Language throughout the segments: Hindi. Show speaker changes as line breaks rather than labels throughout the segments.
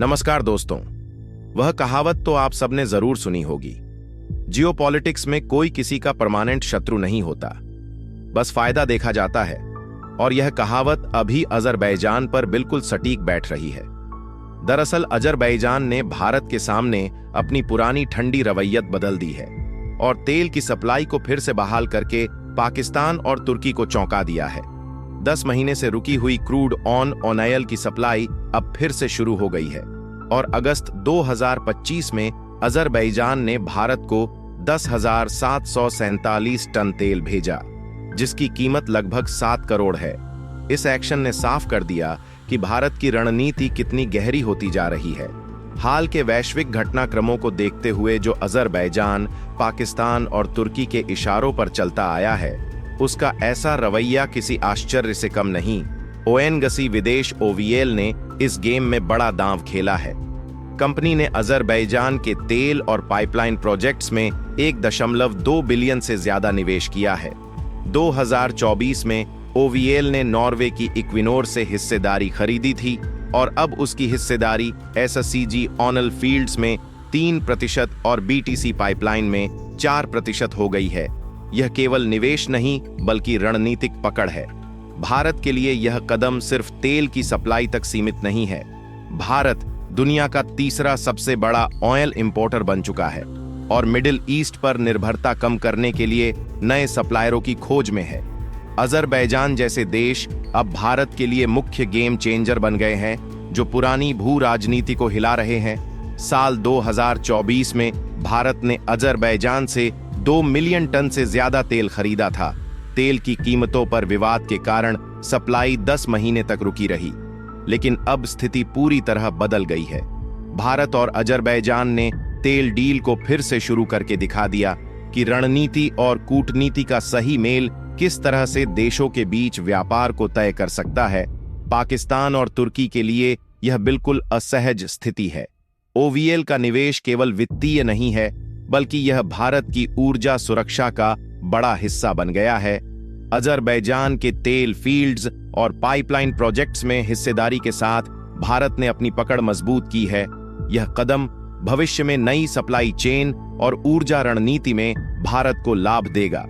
नमस्कार दोस्तों। वह कहावत तो आप सबने जरूर सुनी होगी, जियोपॉलिटिक्स में कोई किसी का परमानेंट शत्रु नहीं होता, बस फायदा देखा जाता है। और यह कहावत अभी अजरबैजान पर बिल्कुल सटीक बैठ रही है। दरअसल अजरबैजान ने भारत के सामने अपनी पुरानी ठंडी रवैयत बदल दी है और तेल की सप्लाई को फिर से बहाल करके पाकिस्तान और तुर्की को चौंका दिया है। 10 महीने से रुकी हुई क्रूड ऑयल की सप्लाई अब फिर से शुरू हो गई है और अगस्त 2025 में अजरबैजान ने भारत को 10,747 टन तेल भेजा, जिसकी कीमत लगभग 7 करोड़ है। इस एक्शन ने साफ कर दिया कि भारत की रणनीति कितनी गहरी होती जा रही है। हाल के वैश्विक घटनाक्रमों को देखते हुए जो अजरबैजान, पाकिस्तान और तुर्की के इशारों पर चलता आया है, उसका ऐसा रवैया किसी आश्चर्य से कम नहीं। ओएनजीसी विदेश OVL ने इस गेम में बड़ा दांव खेला है। कंपनी ने अजरबैजान के तेल और पाइपलाइन प्रोजेक्ट्स में 1.2 बिलियन से ज्यादा निवेश किया है। 2024 में OVL ने नॉर्वे की इक्विनोर से हिस्सेदारी खरीदी थी और अब उसकी हिस्सेदारी SSCG ऑनल फील्ड्स में 3% और BTC पाइपलाइन में 4% हो गई है। यह केवल निवेश नहीं बल्कि रणनीतिक पकड़ है। भारत के लिए यह कदम सिर्फ तेल की सप्लाई तक सीमित नहीं है। भारत दुनिया का तीसरा सबसे बड़ा ऑयल इंपोर्टर बन चुका है और मिडिल ईस्ट पर निर्भरता कम करने के लिए नए सप्लायरों की खोज में है। अजरबैजान जैसे देश अब भारत के लिए मुख्य गेम चेंजर बन गए हैं, जो पुरानी भू राजनीति को हिला रहे हैं। साल 2024 में भारत ने अजरबैजान से 2 मिलियन टन से ज्यादा तेल खरीदा था। तेल की कीमतों पर विवाद के कारण सप्लाई 10 महीने तक रुकी रही, लेकिन अब स्थिति पूरी तरह बदल गई है। भारत और अजरबैजान ने तेल डील को फिर से शुरू करके दिखा दिया कि रणनीति और कूटनीति का सही मेल किस तरह से देशों के बीच व्यापार को तय कर सकता है। पाकिस्तान और तुर्की के लिए यह बिल्कुल असहज स्थिति है। OVL का निवेश केवल वित्तीय नहीं है, बल्कि यह भारत की ऊर्जा सुरक्षा का बड़ा हिस्सा बन गया है। अजरबैजान के तेल फील्ड्स और पाइपलाइन प्रोजेक्ट्स में हिस्सेदारी के साथ भारत ने अपनी पकड़ मजबूत की है। यह कदम भविष्य में नई सप्लाई चेन और ऊर्जा रणनीति में भारत को लाभ देगा।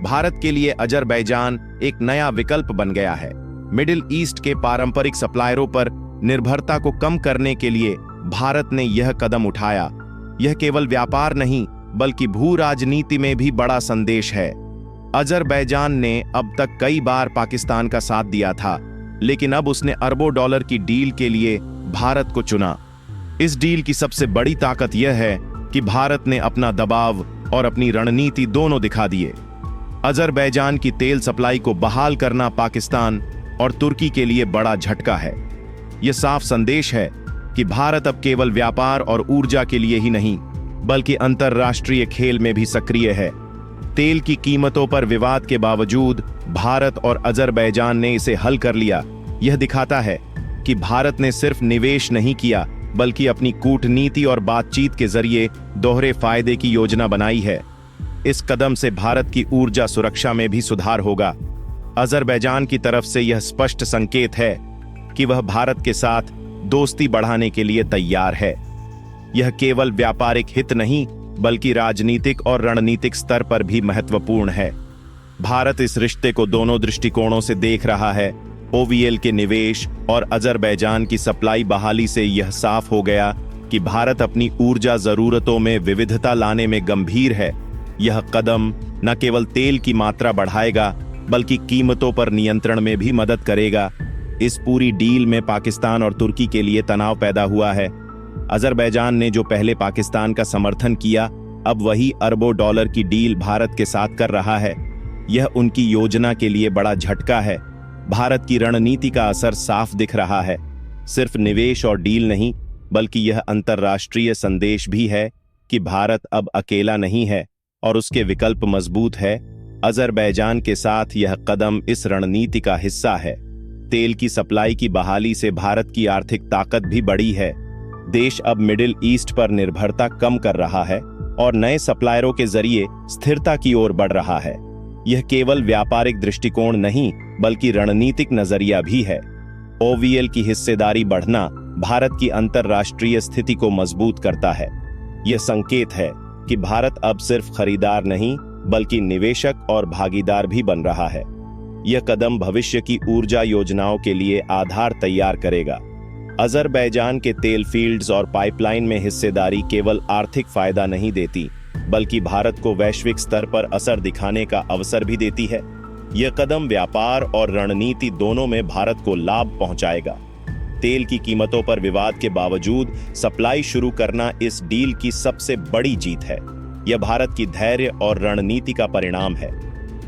भारत के लिए अजरबैजान एक नया विकल्प बन गया है। मिडिल ईस्ट के पारंपरिक सप्लायरों पर निर्भरता को कम करने के लिए भारत ने यह कदम उठाया। यह केवल व्यापार नहीं बल्कि भू राजनीति में भी बड़ा संदेश है। अजरबैजान ने अब तक कई बार पाकिस्तान का साथ दिया था, लेकिन अब उसने अरबों डॉलर की डील के लिए भारत को चुना। इस डील की सबसे बड़ी ताकत यह है कि भारत ने अपना दबाव और अपनी रणनीति दोनों दिखा दिए। अजरबैजान की तेल सप्लाई को बहाल करना पाकिस्तान और तुर्की के लिए बड़ा झटका है। यह साफ संदेश है कि भारत अब केवल व्यापार और ऊर्जा के लिए ही नहीं, बल्कि अंतर्राष्ट्रीय खेल में भी सक्रिय है। तेल की कीमतों पर विवाद के बावजूद भारत और अजरबैजान ने इसे हल कर लिया। यह दिखाता है कि भारत ने सिर्फ निवेश नहीं किया, बल्कि अपनी कूटनीति और बातचीत के जरिए दोहरे फायदे की योजना बनाई है। इस कदम से भारत की ऊर्जा सुरक्षा में भी सुधार होगा। अजरबैजान की तरफ से यह स्पष्ट संकेत है कि वह भारत के साथ दोस्ती बढ़ाने के लिए तैयार है। यह केवल व्यापारिक हित नहीं बल्कि राजनीतिक और रणनीतिक स्तर पर भी महत्वपूर्ण है। भारत इस रिश्ते को दोनों दृष्टिकोणों से देख रहा है। OVL के निवेश और अजरबैजान की सप्लाई बहाली से यह साफ हो गया कि भारत अपनी ऊर्जा जरूरतों में विविधता लाने में गंभीर है। यह कदम न केवल तेल की मात्रा बढ़ाएगा बल्कि कीमतों पर नियंत्रण में भी मदद करेगा। इस पूरी डील में पाकिस्तान और तुर्की के लिए तनाव पैदा हुआ है। अजरबैजान ने जो पहले पाकिस्तान का समर्थन किया, अब वही अरबों डॉलर की डील भारत के साथ कर रहा है। यह उनकी योजना के लिए बड़ा झटका है। भारत की रणनीति का असर साफ दिख रहा है। सिर्फ निवेश और डील नहीं, बल्कि यह अंतर्राष्ट्रीय संदेश भी है कि भारत अब अकेला नहीं है और उसके विकल्प मजबूत है। अजरबैजान के साथ यह कदम इस रणनीति का हिस्सा है। तेल की सप्लाई की बहाली से भारत की आर्थिक ताकत भी बढ़ी है। देश अब मिडिल ईस्ट पर निर्भरता कम कर रहा है और नए सप्लायरों के जरिए स्थिरता की ओर बढ़ रहा है। यह केवल व्यापारिक दृष्टिकोण नहीं बल्कि रणनीतिक नजरिया भी है। OVL की हिस्सेदारी बढ़ना भारत की अंतर्राष्ट्रीय स्थिति को मजबूत करता है। यह संकेत है कि भारत अब सिर्फ खरीदार नहीं बल्कि निवेशक और भागीदार भी बन रहा है। यह कदम भविष्य की ऊर्जा योजनाओं के लिए आधार तैयार करेगा। अजरबैजान के तेल फील्ड्स और पाइपलाइन में हिस्सेदारी केवल आर्थिक फायदा नहीं देती बल्कि भारत को वैश्विक स्तर पर असर दिखाने का अवसर भी देती है। यह कदम व्यापार और रणनीति दोनों में भारत को लाभ पहुंचाएगा। तेल की कीमतों पर विवाद के बावजूद सप्लाई शुरू करना इस डील की सबसे बड़ी जीत है। यह भारत की धैर्य और रणनीति का परिणाम है।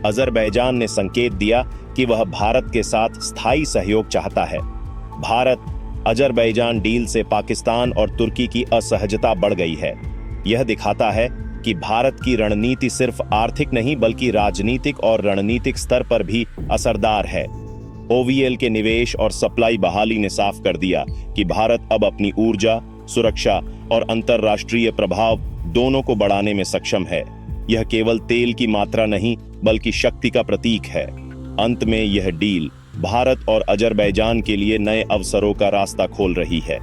अजरबैजान ने संकेत दिया कि वह भारत के साथ स्थायी सहयोग चाहता है। भारत अजरबैजान डील से पाकिस्तान और तुर्की की असहजता बढ़ गई है। यह दिखाता है कि भारत की रणनीति सिर्फ आर्थिक नहीं बल्कि राजनीतिक और रणनीतिक स्तर पर भी असरदार है। ओवीएल के निवेश और सप्लाई बहाली ने साफ कर दिया कि भारत अब अपनी ऊर्जा, सुरक्षा और अंतर्राष्ट्रीय प्रभाव दोनों को बढ़ाने में सक्षम है। यह केवल तेल की मात्रा नहीं बल्कि शक्ति का प्रतीक है। अंत में यह डील भारत और अजरबैजान के लिए नए अवसरों का रास्ता खोल रही है।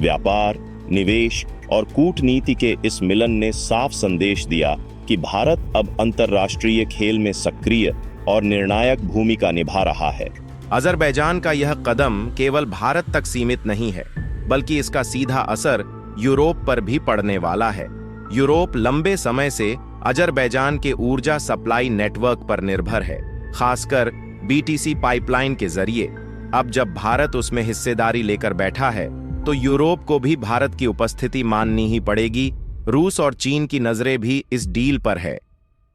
व्यापार, निवेश और कूटनीति के इस मिलन ने साफ संदेश दिया कि भारत अब अंतर्राष्ट्रीय खेल में सक्रिय और निर्णायक भूमिका निभा रहा है। अजरबैजान का यह कदम केवल भारत तक सीमित नहीं है बल्कि इसका सीधा असर यूरोप पर भी पड़ने वाला है। यूरोप लंबे समय से अजरबैजान के ऊर्जा सप्लाई नेटवर्क पर निर्भर है, खासकर बीटीसी पाइपलाइन के जरिए। अब जब भारत उसमें हिस्सेदारी लेकर बैठा है तो यूरोप को भी भारत की उपस्थिति माननी ही पड़ेगी। रूस और चीन की नजरें भी इस डील पर है।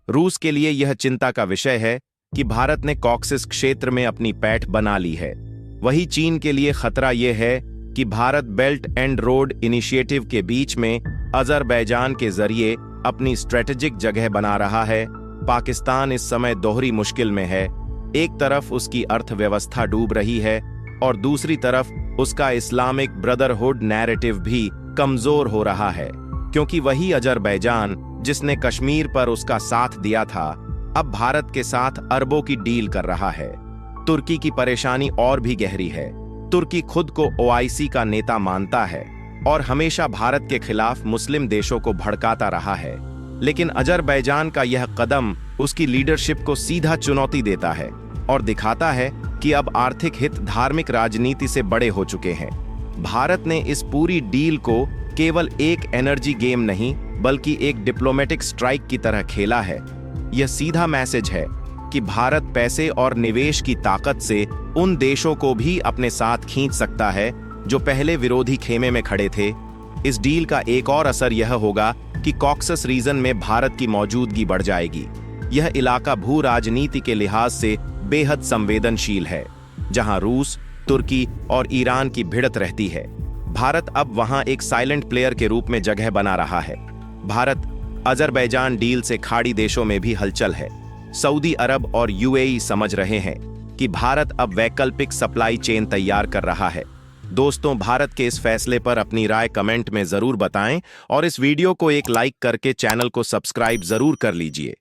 रूस के लिए यह चिंता का विषय है कि भारत ने कॉक्सिस क्षेत्र में अपनी पैठ बना ली है। वही चीन के लिए खतरा यह है कि Bharat belt and road initiative के बीच में अजरबैजान के जरिए अपनी स्ट्रेटेजिक जगह बना रहा है। पाकिस्तान इस समय दोहरी मुश्किल में है। एक तरफ उसकी अर्थव्यवस्था डूब रही है और दूसरी तरफ उसका इस्लामिक ब्रदरहुड नैरेटिव भी कमजोर हो रहा है, क्योंकि वही अजरबैजान जिसने कश्मीर पर उसका साथ दिया था अब भारत के साथ अरबों की डील कर रहा है। तुर्की की परेशानी और भी गहरी है। तुर्की खुद को ओआईसी का नेता मानता है और हमेशा भारत के खिलाफ मुस्लिम देशों को भड़काता रहा है। लेकिन अजरबैजान का यह कदम उसकी लीडरशिप को सीधा चुनौती देता है और दिखाता है कि अब आर्थिक हित धार्मिक राजनीति से बड़े हो चुके हैं। भारत ने इस पूरी डील को केवल एक एनर्जी गेम नहीं बल्कि एक डिप्लोमेटिक स्ट्राइक की तरह खेला है। यह सीधा मैसेज है कि भारत पैसे और निवेश की ताकत से उन देशों को भी अपने साथ खींच सकता है जो पहले विरोधी खेमे में खड़े थे। इस डील का एक और असर यह होगा कि कॉक्सस रीजन में भारत की मौजूदगी बढ़ जाएगी। यह इलाका भू राजनीति के लिहाज से बेहद संवेदनशील है, जहां रूस, तुर्की और ईरान की भिड़त रहती है। भारत अब वहां एक साइलेंट प्लेयर के रूप में जगह बना रहा है। भारत अजरबैजान डील से खाड़ी देशों में भी हलचल है। सऊदी अरब और यूएई समझ रहे हैं कि भारत अब वैकल्पिक सप्लाई चेन तैयार कर रहा है। दोस्तों, भारत के इस फैसले पर अपनी राय कमेंट में जरूर बताएं और इस वीडियो को एक लाइक करके चैनल को सब्सक्राइब जरूर कर लीजिए।